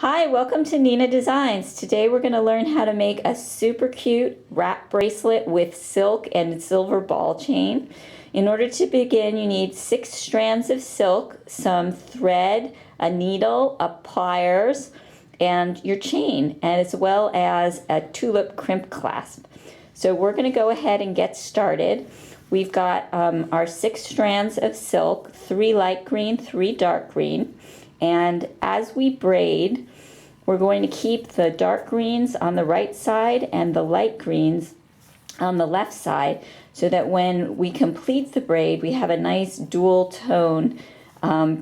Hi, welcome to Nina Designs. Today we're going to learn how to make a super cute wrap bracelet with silk and silver ball chain. In order to begin, you need 6 strands of silk, some thread, a needle, pliers, and your chain, as well as a tulip crimp clasp. So we're going to go ahead and get started. We've got our 6 strands of silk, 3 light green, 3 dark green. And as we braid, we're going to keep the dark greens on the right side and the light greens on the left side, so that when we complete the braid, we have a nice dual tone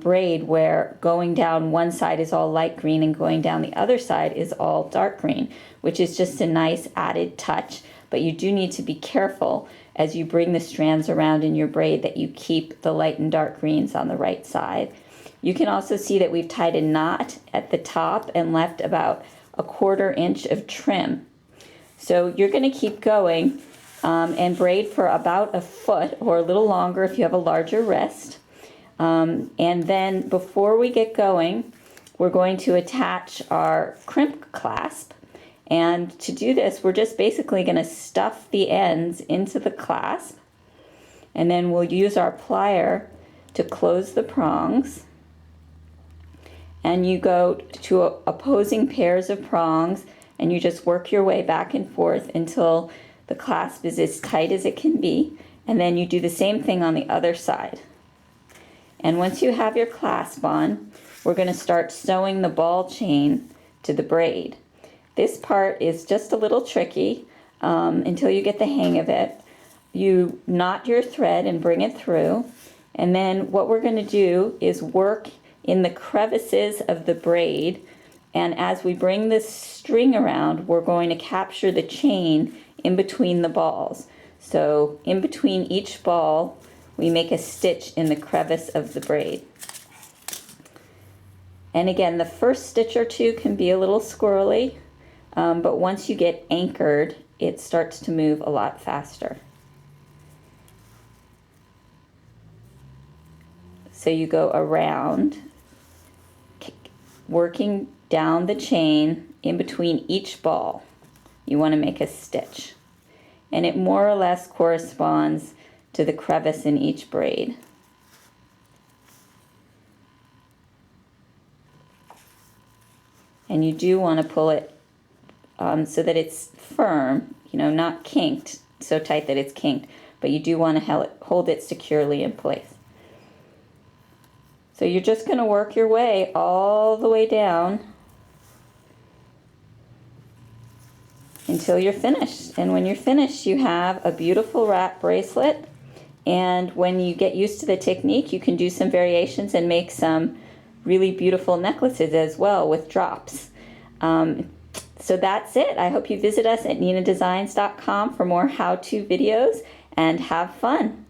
braid where going down one side is all light green and going down the other side is all dark green, which is just a nice added touch. But you do need to be careful as you bring the strands around in your braid that you keep the light and dark greens on the right side. You can also see that we've tied a knot at the top and left about a 1/4 inch of trim. So you're going to keep going and braid for about a foot or a little longer if you have a larger wrist. And then before we get going, we're going to attach our crimp clasp. And to do this, we're just basically going to stuff the ends into the clasp. And then we'll use our plier to close the prongs. And you go to opposing pairs of prongs and you just work your way back and forth until the clasp is as tight as it can be. And then you do the same thing on the other side. And once you have your clasp on, we're going to start sewing the ball chain to the braid. This part is just a little tricky until you get the hang of it. You knot your thread and bring it through. And then what we're going to do is work in the crevices of the braid, and as we bring this string around, we're going to capture the chain in between the balls. So in between each ball, we make a stitch in the crevice of the braid. And again, the first stitch or two can be a little squirrely, but once you get anchored, it starts to move a lot faster. So you go around, working down the chain in between each ball. You want to make a stitch. And it more or less corresponds to the crevice in each braid. And you do want to pull it so that it's firm, not kinked, so tight that it's kinked, but you do want to hold it securely in place. So you're just going to work your way all the way down until you're finished. And when you're finished, you have a beautiful wrap bracelet. And when you get used to the technique, you can do some variations and make some really beautiful necklaces as well with drops. So that's it. I hope you visit us at ninadesigns.com for more how-to videos and have fun.